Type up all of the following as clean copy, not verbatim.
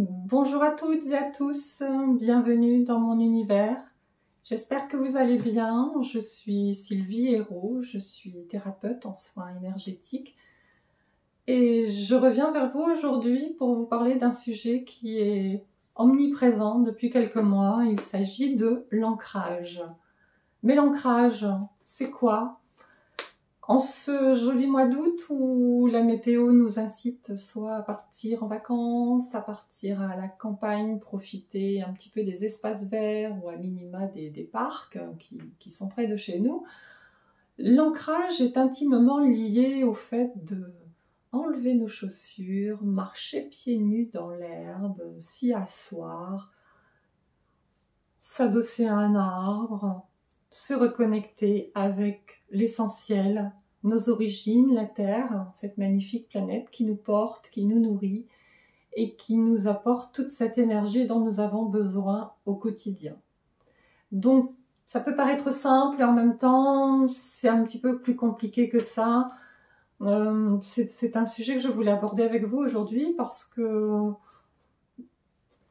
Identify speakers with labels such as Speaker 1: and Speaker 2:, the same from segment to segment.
Speaker 1: Bonjour à toutes et à tous, bienvenue dans mon univers. J'espère que vous allez bien. Je suis Sylvie Hérault, je suis thérapeute en soins énergétiques et je reviens vers vous aujourd'hui pour vous parler d'un sujet qui est omniprésent depuis quelques mois. Il s'agit de l'ancrage. Mais l'ancrage, c'est quoi ? En ce joli mois d'août où la météo nous incite soit à partir en vacances, à partir à la campagne, profiter un petit peu des espaces verts ou à minima des parcs qui sont près de chez nous, l'ancrage est intimement lié au fait de enlever nos chaussures, marcher pieds nus dans l'herbe, s'y asseoir, s'adosser à un arbre, se reconnecter avec l'essentiel, nos origines, la Terre, cette magnifique planète qui nous porte, qui nous nourrit et qui nous apporte toute cette énergie dont nous avons besoin au quotidien. Donc, ça peut paraître simple et en même temps, c'est un petit peu plus compliqué que ça. C'est un sujet que je voulais aborder avec vous aujourd'hui parce que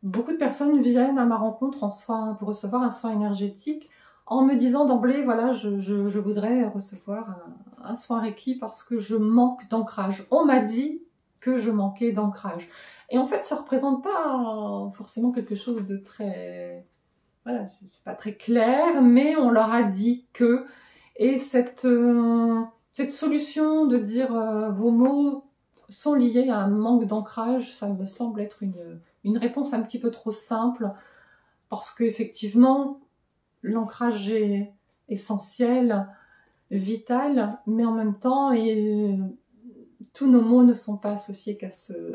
Speaker 1: beaucoup de personnes viennent à ma rencontre pour recevoir un soin énergétique en me disant d'emblée, voilà, je voudrais recevoir un soin Reiki parce que je manque d'ancrage. On m'a dit que je manquais d'ancrage. Et en fait, ça ne représente pas forcément quelque chose de très... Voilà, c'est pas très clair, mais on leur a dit que... Et cette solution de dire vos mots sont liés à un manque d'ancrage, ça me semble être une réponse un petit peu trop simple, parce qu'effectivement, l'ancrage est essentiel, vital, mais en même temps, tous nos mots ne sont pas associés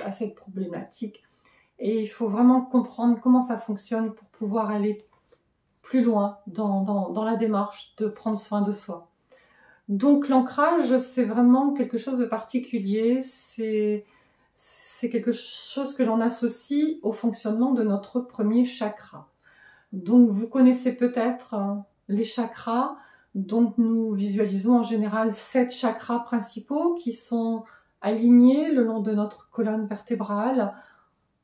Speaker 1: à cette problématique. Et il faut vraiment comprendre comment ça fonctionne pour pouvoir aller plus loin dans la démarche de prendre soin de soi. Donc l'ancrage, c'est vraiment quelque chose de particulier, c'est quelque chose que l'on associe au fonctionnement de notre premier chakra. Donc vous connaissez peut-être les chakras, donc nous visualisons en général 7 chakras principaux qui sont alignés le long de notre colonne vertébrale.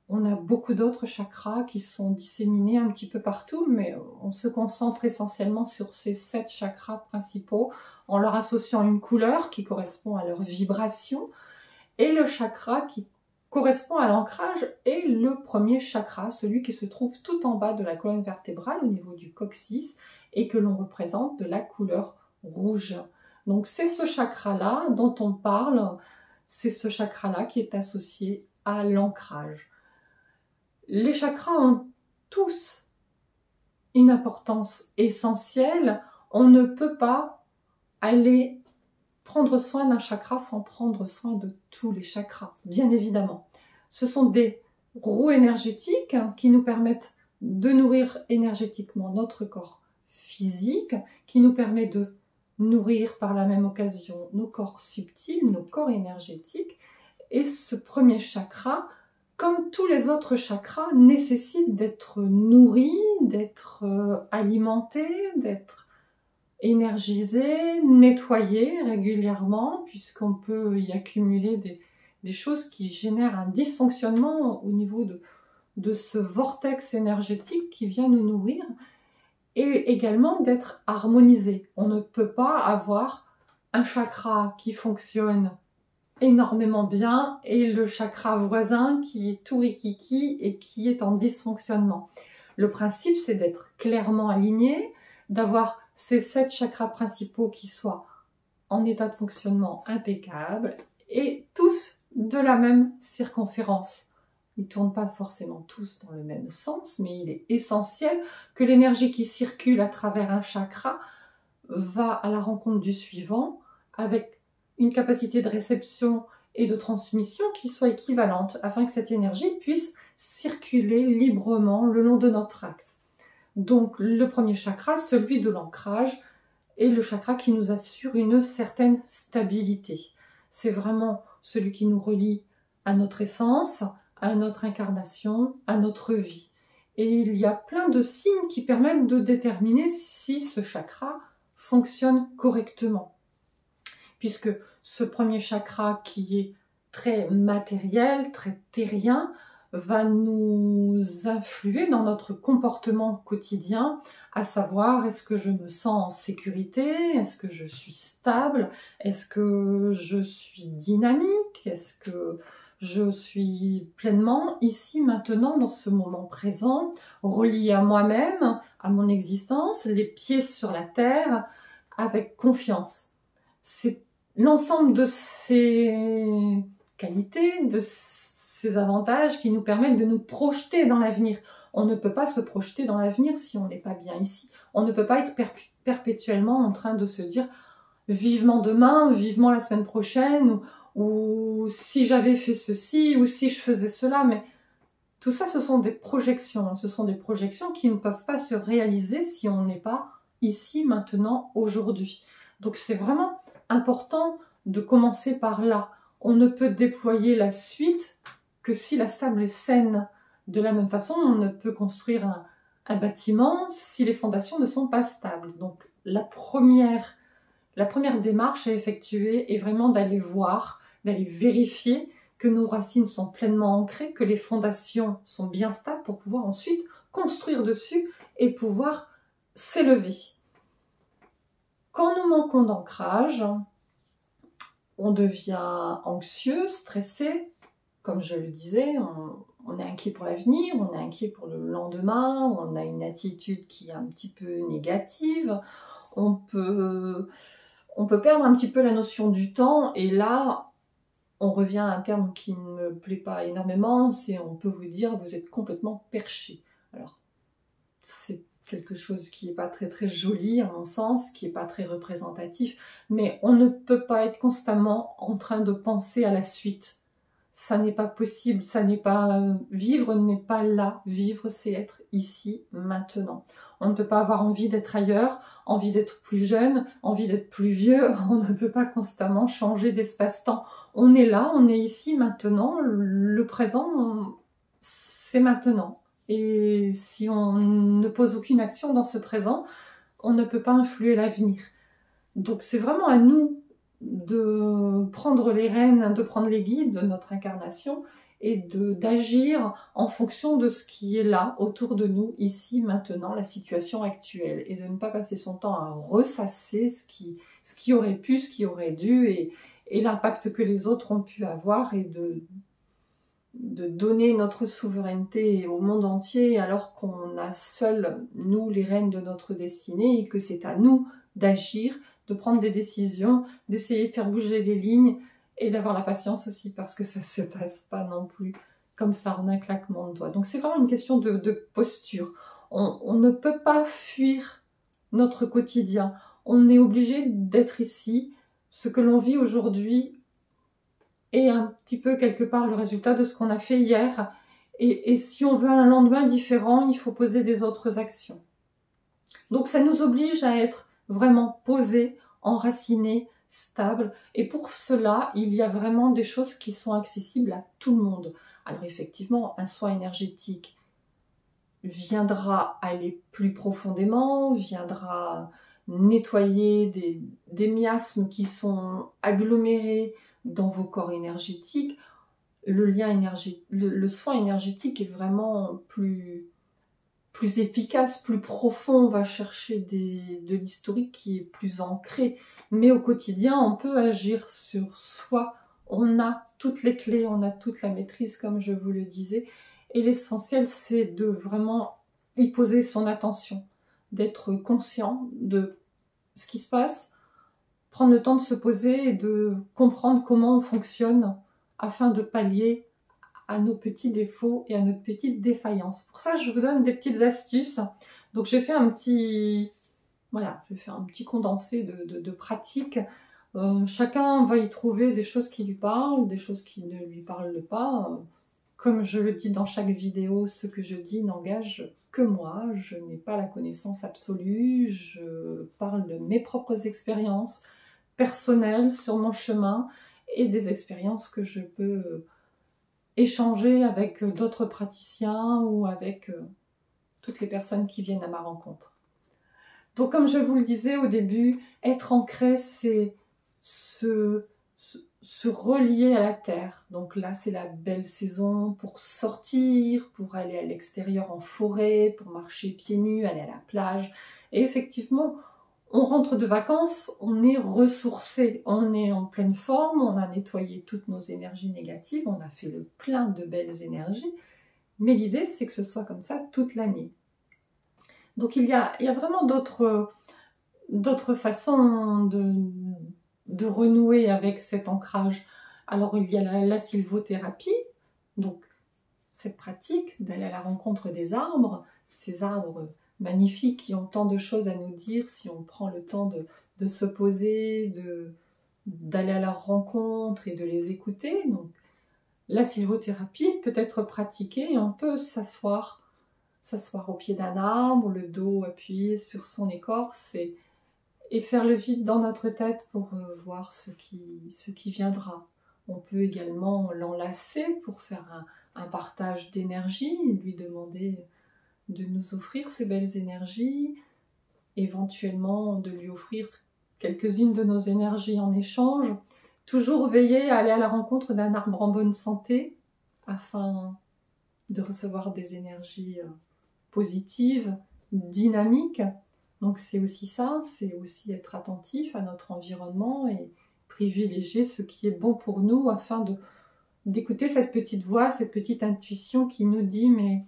Speaker 1: On a beaucoup d'autres chakras qui sont disséminés un petit peu partout, mais on se concentre essentiellement sur ces 7 chakras principaux en leur associant une couleur qui correspond à leur vibration. Et le chakra qui correspond à l'ancrage est le premier chakra, celui qui se trouve tout en bas de la colonne vertébrale au niveau du coccyx et que l'on représente de la couleur rouge. Donc c'est ce chakra-là dont on parle, c'est ce chakra-là qui est associé à l'ancrage. Les chakras ont tous une importance essentielle. On ne peut pas aller prendre soin d'un chakra sans prendre soin de tous les chakras, bien évidemment. Ce sont des roues énergétiques qui nous permettent de nourrir énergétiquement notre corps physique, qui nous permet de nourrir par la même occasion nos corps subtils, nos corps énergétiques. Et ce premier chakra, comme tous les autres chakras, nécessite d'être nourri, d'être alimenté, d'être énergisé, nettoyé régulièrement, puisqu'on peut y accumuler des choses qui génèrent un dysfonctionnement au niveau de ce vortex énergétique qui vient nous nourrir, et également d'être harmonisé. On ne peut pas avoir un chakra qui fonctionne énormément bien et le chakra voisin qui est tout rikiki et qui est en dysfonctionnement. Le principe, c'est d'être clairement aligné, d'avoir ces 7 chakras principaux qui soient en état de fonctionnement impeccable et tous de la même circonférence. Ils ne tournent pas forcément tous dans le même sens, mais il est essentiel que l'énergie qui circule à travers un chakra va à la rencontre du suivant avec une capacité de réception et de transmission qui soit équivalente afin que cette énergie puisse circuler librement le long de notre axe. Donc le premier chakra, celui de l'ancrage, est le chakra qui nous assure une certaine stabilité. C'est vraiment celui qui nous relie à notre essence, à notre incarnation, à notre vie. Et il y a plein de signes qui permettent de déterminer si ce chakra fonctionne correctement. Puisque ce premier chakra qui est très matériel, très terrien, va nous influer dans notre comportement quotidien, à savoir est-ce que je me sens en sécurité, est-ce que je suis stable, est-ce que je suis dynamique, est-ce que je suis pleinement ici, maintenant, dans ce moment présent, relié à moi-même, à mon existence, les pieds sur la terre, avec confiance. C'est l'ensemble de ces qualités, de ces avantages qui nous permettent de nous projeter dans l'avenir. On ne peut pas se projeter dans l'avenir si on n'est pas bien ici. On ne peut pas être perpétuellement en train de se dire vivement demain, vivement la semaine prochaine, ou si j'avais fait ceci, ou si je faisais cela. Mais tout ça, ce sont des projections. Ce sont des projections qui ne peuvent pas se réaliser si on n'est pas ici, maintenant, aujourd'hui. Donc c'est vraiment important de commencer par là. On ne peut déployer la suite que si la table est saine. De la même façon, on ne peut construire un bâtiment si les fondations ne sont pas stables. Donc la première démarche à effectuer est vraiment d'aller voir, d'aller vérifier que nos racines sont pleinement ancrées, que les fondations sont bien stables pour pouvoir ensuite construire dessus et pouvoir s'élever. Quand nous manquons d'ancrage, on devient anxieux, stressé. Comme je le disais, on est inquiet pour l'avenir, on est inquiet pour le lendemain, on a une attitude qui est un petit peu négative. On peut perdre un petit peu la notion du temps, et là, on revient à un terme qui ne me plaît pas énormément, c'est on peut vous dire vous êtes complètement perché. Alors, c'est quelque chose qui n'est pas très très joli à mon sens, qui n'est pas très représentatif, mais on ne peut pas être constamment en train de penser à la suite. Ça n'est pas possible, ça n'est pas... Vivre n'est pas là, vivre c'est être ici, maintenant. On ne peut pas avoir envie d'être ailleurs, envie d'être plus jeune, envie d'être plus vieux, on ne peut pas constamment changer d'espace-temps. On est là, on est ici, maintenant, le présent, c'est maintenant. Et si on ne pose aucune action dans ce présent, on ne peut pas influer l'avenir. Donc c'est vraiment à nous de prendre les rênes, de prendre les guides de notre incarnation et d'agir en fonction de ce qui est là, autour de nous, ici, maintenant, la situation actuelle. Et de ne pas passer son temps à ressasser ce qui aurait pu, ce qui aurait dû, et l'impact que les autres ont pu avoir, et de donner notre souveraineté au monde entier alors qu'on a seuls, nous, les rênes de notre destinée, et que c'est à nous d'agir, de prendre des décisions, d'essayer de faire bouger les lignes, et d'avoir la patience aussi, parce que ça ne se passe pas non plus comme ça en un claquement de doigts. Donc c'est vraiment une question de posture. On ne peut pas fuir notre quotidien. On est obligé d'être ici. Ce que l'on vit aujourd'hui est un petit peu quelque part le résultat de ce qu'on a fait hier. Et si on veut un lendemain différent, il faut poser des autres actions. Donc ça nous oblige à être vraiment posé, enraciné, stable. Et pour cela, il y a vraiment des choses qui sont accessibles à tout le monde. Alors effectivement, un soin énergétique viendra aller plus profondément, viendra nettoyer des miasmes qui sont agglomérés dans vos corps énergétiques. Le soin énergétique est vraiment plus efficace, plus profond. On va chercher de l'historique qui est plus ancré. Mais au quotidien, on peut agir sur soi. On a toutes les clés, on a toute la maîtrise, comme je vous le disais. Et l'essentiel, c'est de vraiment y poser son attention, d'être conscient de ce qui se passe, prendre le temps de se poser et de comprendre comment on fonctionne afin de pallier à nos petits défauts et à notre petite défaillance. Pour ça, je vous donne des petites astuces. Donc, j'ai fait un petit condensé de pratiques. Chacun va y trouver des choses qui lui parlent, des choses qui ne lui parlent pas. Comme je le dis dans chaque vidéo, ce que je dis n'engage que moi. Je n'ai pas la connaissance absolue. Je parle de mes propres expériences personnelles sur mon chemin et des expériences que je peux échanger avec d'autres praticiens ou avec toutes les personnes qui viennent à ma rencontre. Donc comme je vous le disais au début, être ancré, c'est se relier à la terre. Donc là, c'est la belle saison pour sortir, pour aller à l'extérieur en forêt, pour marcher pieds nus, aller à la plage. Et effectivement, on rentre de vacances, on est ressourcé, on est en pleine forme, on a nettoyé toutes nos énergies négatives, on a fait le plein de belles énergies. Mais l'idée, c'est que ce soit comme ça toute l'année. Donc il y a vraiment d'autres façons de renouer avec cet ancrage. Alors il y a la sylvothérapie, donc cette pratique d'aller à la rencontre des arbres, ces arbres magnifiques qui ont tant de choses à nous dire si on prend le temps de se poser, d'aller à leur rencontre et de les écouter. Donc la sylvothérapie peut être pratiquée et on peut s'asseoir au pied d'un arbre, le dos appuyé sur son écorce et faire le vide dans notre tête pour voir ce qui viendra. On peut également l'enlacer pour faire un partage d'énergie, lui demander de nous offrir ces belles énergies, éventuellement de lui offrir quelques-unes de nos énergies en échange. Toujours veiller à aller à la rencontre d'un arbre en bonne santé afin de recevoir des énergies positives, dynamiques. Donc c'est aussi ça, c'est aussi être attentif à notre environnement et privilégier ce qui est bon pour nous afin d'écouter cette petite voix, cette petite intuition qui nous dit mais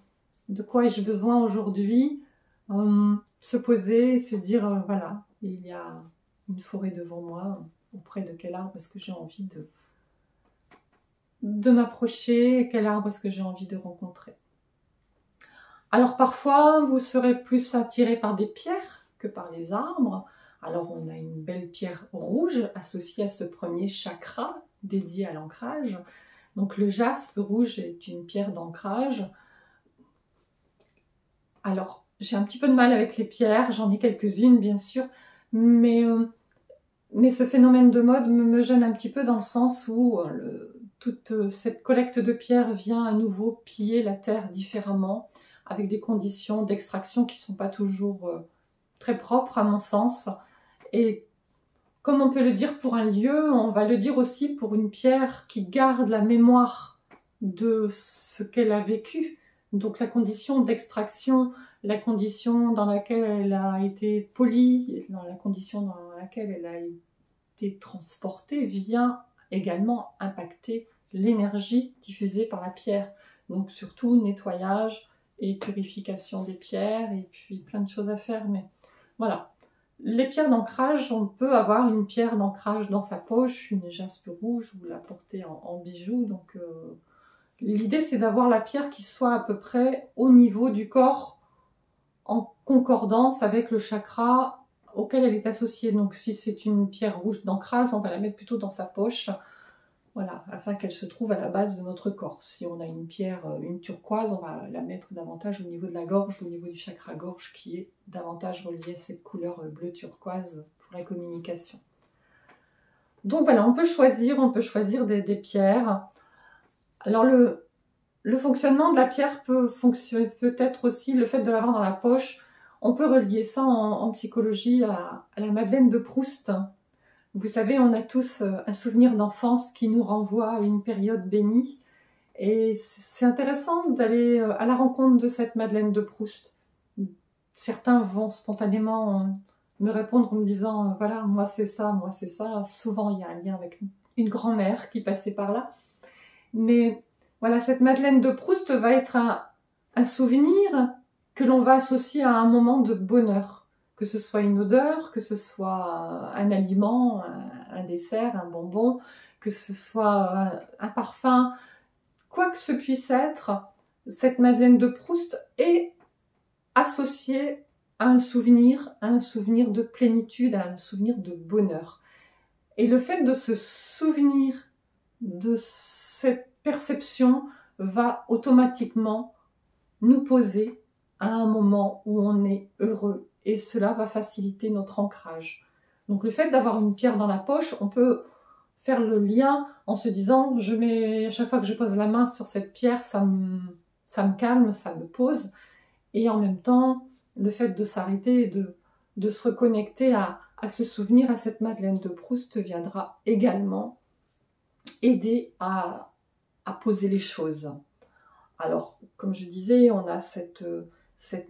Speaker 1: de quoi ai-je besoin aujourd'hui, se poser et se dire voilà, il y a une forêt devant moi, auprès de quel arbre est-ce que j'ai envie de m'approcher, quel arbre est-ce que j'ai envie de rencontrer. Alors parfois, vous serez plus attiré par des pierres que par les arbres. Alors on a une belle pierre rouge associée à ce premier chakra dédié à l'ancrage. Donc le jaspe rouge est une pierre d'ancrage. Alors j'ai un petit peu de mal avec les pierres, j'en ai quelques-unes bien sûr, mais ce phénomène de mode me gêne un petit peu dans le sens où toute cette collecte de pierres vient à nouveau piller la terre différemment, avec des conditions d'extraction qui ne sont pas toujours très propres à mon sens. Et comme on peut le dire pour un lieu, on va le dire aussi pour une pierre qui garde la mémoire de ce qu'elle a vécu. Donc la condition d'extraction, la condition dans laquelle elle a été polie, dans la condition dans laquelle elle a été transportée, vient également impacter l'énergie diffusée par la pierre. Donc surtout nettoyage et purification des pierres et puis plein de choses à faire. Mais voilà, les pierres d'ancrage, on peut avoir une pierre d'ancrage dans sa poche, une jaspe rouge ou la porter en bijou. Donc l'idée c'est d'avoir la pierre qui soit à peu près au niveau du corps en concordance avec le chakra auquel elle est associée. Donc si c'est une pierre rouge d'ancrage, on va la mettre plutôt dans sa poche, voilà, afin qu'elle se trouve à la base de notre corps. Si on a une pierre, une turquoise, on va la mettre davantage au niveau de la gorge, au niveau du chakra gorge, qui est davantage relié à cette couleur bleu turquoise pour la communication. Donc voilà, on peut choisir des pierres. Alors le fonctionnement de la pierre peut être aussi le fait de l'avoir dans la poche. On peut relier ça en psychologie à la Madeleine de Proust. Vous savez, on a tous un souvenir d'enfance qui nous renvoie à une période bénie. Et c'est intéressant d'aller à la rencontre de cette Madeleine de Proust. Certains vont spontanément me répondre en me disant voilà, moi c'est ça, moi c'est ça. Souvent, il y a un lien avec une grand-mère qui passait par là. Mais voilà, cette Madeleine de Proust va être un souvenir que l'on va associer à un moment de bonheur. Que ce soit une odeur, que ce soit un aliment, un dessert, un bonbon, que ce soit un parfum, quoi que ce puisse être, cette Madeleine de Proust est associée à un souvenir de plénitude, à un souvenir de bonheur. Et le fait de se souvenir de cette perception va automatiquement nous poser à un moment où on est heureux. Et cela va faciliter notre ancrage. Donc le fait d'avoir une pierre dans la poche, on peut faire le lien en se disant à chaque fois que je pose la main sur cette pierre, ça me calme, ça me pose. Et en même temps, le fait de s'arrêter et de se reconnecter à ce souvenir, à cette Madeleine de Proust viendra également aider à poser les choses. Alors, comme je disais, on a cette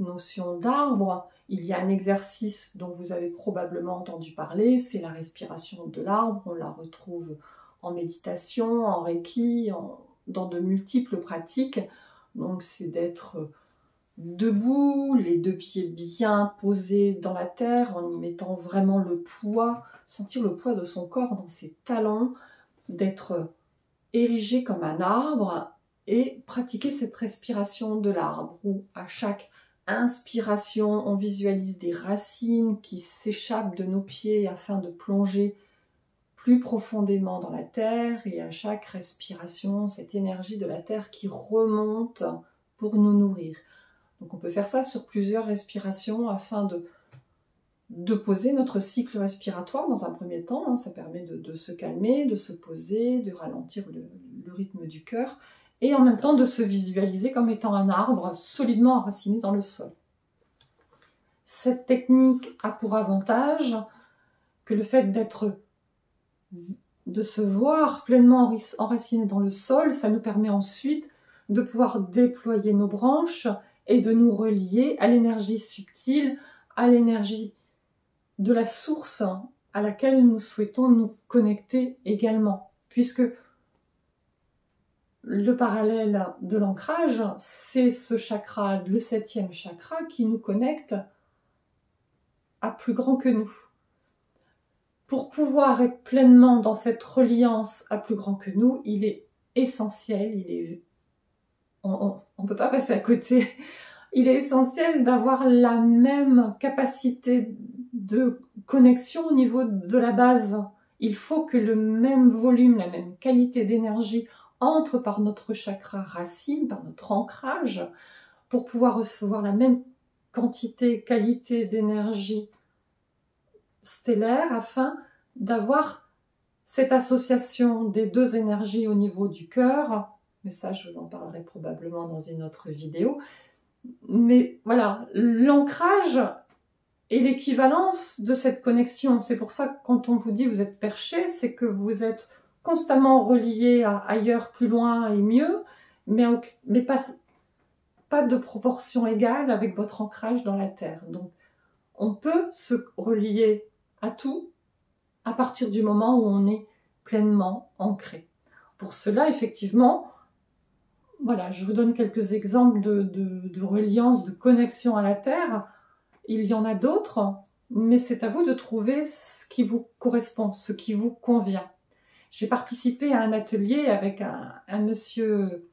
Speaker 1: notion d'arbre. Il y a un exercice dont vous avez probablement entendu parler, c'est la respiration de l'arbre. On la retrouve en méditation, en reiki, dans de multiples pratiques. Donc, c'est d'être debout, les deux pieds bien posés dans la terre, en y mettant vraiment le poids, sentir le poids de son corps dans ses talons, d'être érigé comme un arbre et pratiquer cette respiration de l'arbre où à chaque inspiration, on visualise des racines qui s'échappent de nos pieds afin de plonger plus profondément dans la terre, et à chaque respiration, cette énergie de la terre qui remonte pour nous nourrir. Donc on peut faire ça sur plusieurs respirations afin de poser notre cycle respiratoire dans un premier temps. Ça permet de se calmer, de se poser, de ralentir le rythme du cœur, et en même temps de se visualiser comme étant un arbre solidement enraciné dans le sol. Cette technique a pour avantage que le fait de se voir pleinement enraciné dans le sol, ça nous permet ensuite de pouvoir déployer nos branches et de nous relier à l'énergie subtile, à l'énergie de la source à laquelle nous souhaitons nous connecter également. Puisque le parallèle de l'ancrage, c'est ce chakra, le 7e chakra, qui nous connecte à plus grand que nous. Pour pouvoir être pleinement dans cette reliance à plus grand que nous, il est essentiel, on ne peut pas passer à côté, il est essentiel d'avoir la même capacité de connexion au niveau de la base. Il faut que le même volume, la même qualité d'énergie entre par notre chakra racine, par notre ancrage, pour pouvoir recevoir la même quantité, qualité d'énergie stellaire, afin d'avoir cette association des deux énergies au niveau du cœur. Mais ça, je vous en parlerai probablement dans une autre vidéo. Mais voilà, l'ancrage est l'équivalence de cette connexion. C'est pour ça que quand on vous dit vous êtes perché, c'est que vous êtes constamment relié à ailleurs, plus loin et mieux, mais pas de proportion égale avec votre ancrage dans la terre. Donc, on peut se relier à tout à partir du moment où on est pleinement ancré. Pour cela, effectivement, voilà, je vous donne quelques exemples de reliance, de connexion à la terre. Il y en a d'autres, mais c'est à vous de trouver ce qui vous correspond, ce qui vous convient. J'ai participé à un atelier avec un monsieur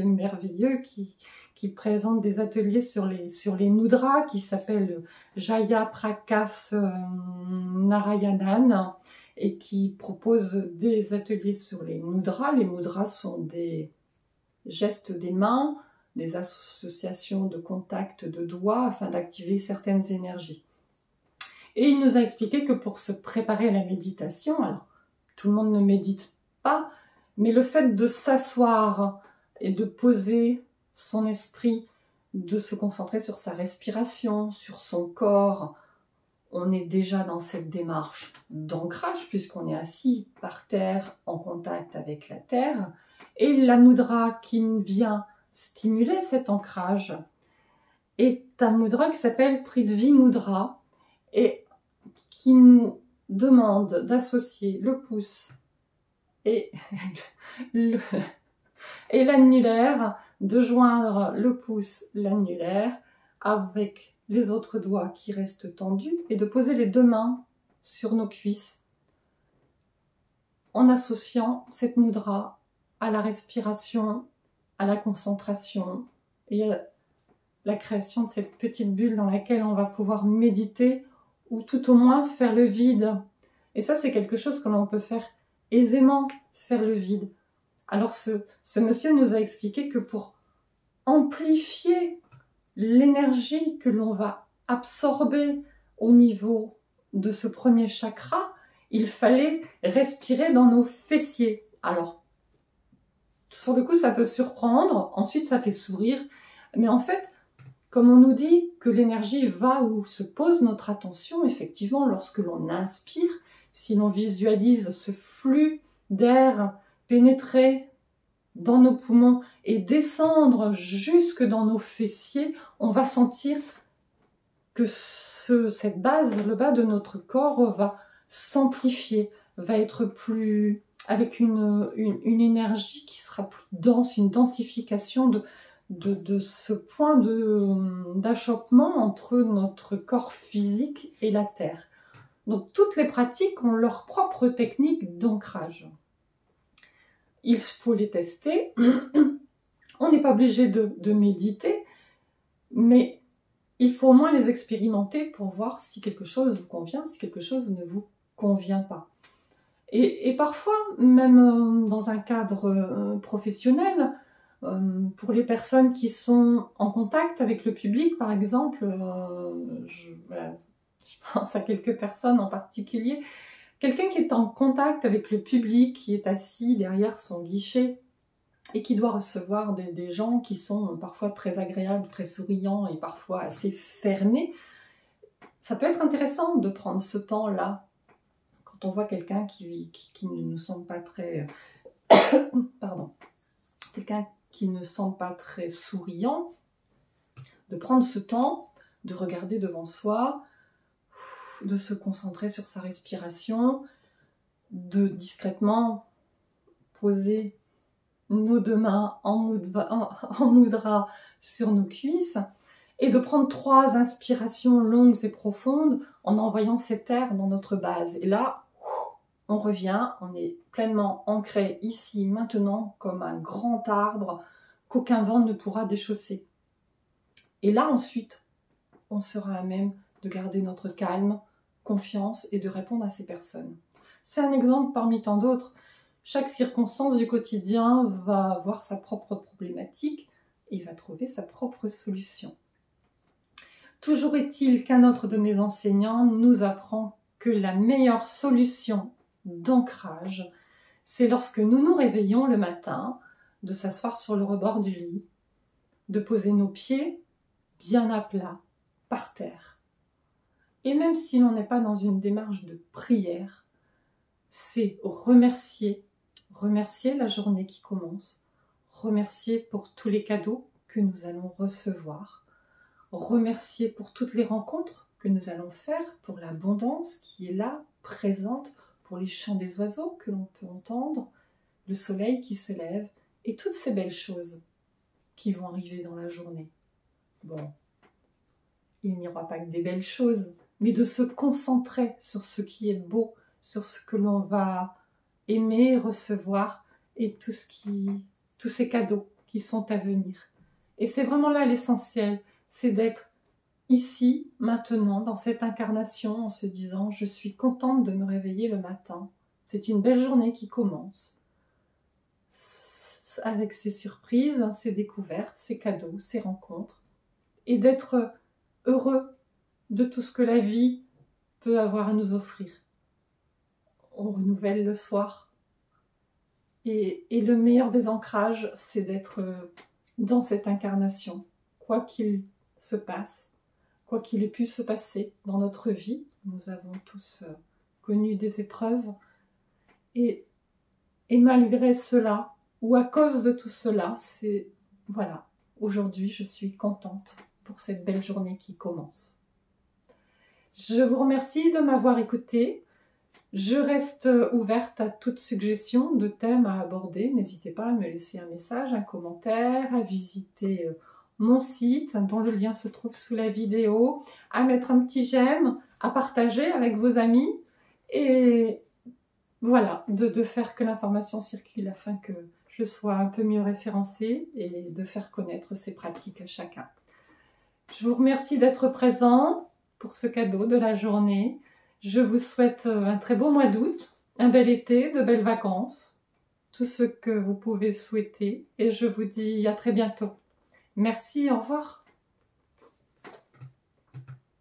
Speaker 1: merveilleux qui présente des ateliers sur les mudras, qui s'appelle Jaya Prakash Narayanan, et qui propose des ateliers sur les mudras. Les mudras sont des gestes des mains, des associations de contact de doigts afin d'activer certaines énergies. Et il nous a expliqué que pour se préparer à la méditation, alors tout le monde ne médite pas, mais le fait de s'asseoir et de poser son esprit, de se concentrer sur sa respiration, sur son corps, on est déjà dans cette démarche d'ancrage puisqu'on est assis par terre en contact avec la terre. Et la mudra qui vient stimuler cet ancrage est un mudra qui s'appelle Prithvi Mudra et qui nous demande d'associer le pouce et l'annulaire, de joindre le pouce, l'annulaire avec les autres doigts qui restent tendus et de poser les deux mains sur nos cuisses en associant cette mudra à la respiration, à la concentration et à la création de cette petite bulle dans laquelle on va pouvoir méditer ou tout au moins faire le vide. Et ça, c'est quelque chose que l'on peut faire aisément, faire le vide. Alors ce monsieur nous a expliqué que pour amplifier l'énergie que l'on va absorber au niveau de ce premier chakra, il fallait respirer dans nos fessiers. Alors, sur le coup, ça peut surprendre, ensuite ça fait sourire, mais en fait, comme on nous dit que l'énergie va où se pose notre attention, effectivement, lorsque l'on inspire, si l'on visualise ce flux d'air pénétrer dans nos poumons et descendre jusque dans nos fessiers, on va sentir que cette base, le bas de notre corps, va s'amplifier, va être plus, avec une énergie qui sera plus dense, une densification de ce point d'achoppement entre notre corps physique et la terre. Donc toutes les pratiques ont leur propre technique d'ancrage. Il faut les tester. On n'est pas obligé de méditer, mais il faut au moins les expérimenter pour voir si quelque chose vous convient, si quelque chose ne vous convient pas. Et parfois, même dans un cadre professionnel, pour les personnes qui sont en contact avec le public, par exemple, je pense à quelques personnes en particulier, quelqu'un qui est en contact avec le public, qui est assis derrière son guichet et qui doit recevoir des gens qui sont parfois très agréables, très souriants et parfois assez fermés, ça peut être intéressant de prendre ce temps-là quand on voit quelqu'un qui ne nous semble pas très... Pardon. Quelqu'un qui ne semble pas très souriant, de prendre ce temps, de regarder devant soi, de se concentrer sur sa respiration, de discrètement poser nos deux mains en mudra sur nos cuisses et de prendre 3 inspirations longues et profondes en envoyant cet air dans notre base. Et là, on revient, on est pleinement ancré ici, maintenant, comme un grand arbre qu'aucun vent ne pourra déchausser. Et là, ensuite, on sera à même de garder notre calme, confiance et de répondre à ces personnes. C'est un exemple parmi tant d'autres. Chaque circonstance du quotidien va avoir sa propre problématique et va trouver sa propre solution. Toujours est-il qu'un autre de mes enseignants nous apprend que la meilleure solution d'ancrage, c'est lorsque nous nous réveillons le matin, de s'asseoir sur le rebord du lit, de poser nos pieds bien à plat, par terre. Et même si l'on n'est pas dans une démarche de prière, c'est remercier la journée qui commence, remercier pour tous les cadeaux que nous allons recevoir, remercier pour toutes les rencontres que nous allons faire, pour l'abondance qui est là, présente, pour les chants des oiseaux que l'on peut entendre, le soleil qui se lève et toutes ces belles choses qui vont arriver dans la journée. Bon, il n'y aura pas que des belles choses, mais de se concentrer sur ce qui est beau, sur ce que l'on va aimer recevoir et tous ces cadeaux qui sont à venir. Et c'est vraiment là l'essentiel, c'est d'être ici, maintenant, dans cette incarnation, en se disant « Je suis contente de me réveiller le matin. C'est une belle journée qui commence. » Avec ses surprises, ses découvertes, ses cadeaux, ses rencontres. Et d'être heureux de tout ce que la vie peut avoir à nous offrir. On renouvelle le soir. Et le meilleur des ancrages, c'est d'être dans cette incarnation. Quoi qu'il se passe, quoi qu'il ait pu se passer dans notre vie, nous avons tous connu des épreuves. Et malgré cela, ou à cause de tout cela, c'est voilà, aujourd'hui je suis contente pour cette belle journée qui commence. Je vous remercie de m'avoir écouté. Je reste ouverte à toute suggestion de thèmes à aborder. N'hésitez pas à me laisser un message, un commentaire, à visiter mon site dont le lien se trouve sous la vidéo, à mettre un petit j'aime, à partager avec vos amis et voilà, de faire que l'information circule afin que je sois un peu mieux référencée et de faire connaître ces pratiques à chacun. Je vous remercie d'être présent pour ce cadeau de la journée. Je vous souhaite un très beau mois d'août, un bel été, de belles vacances, tout ce que vous pouvez souhaiter et je vous dis à très bientôt. Merci, au revoir.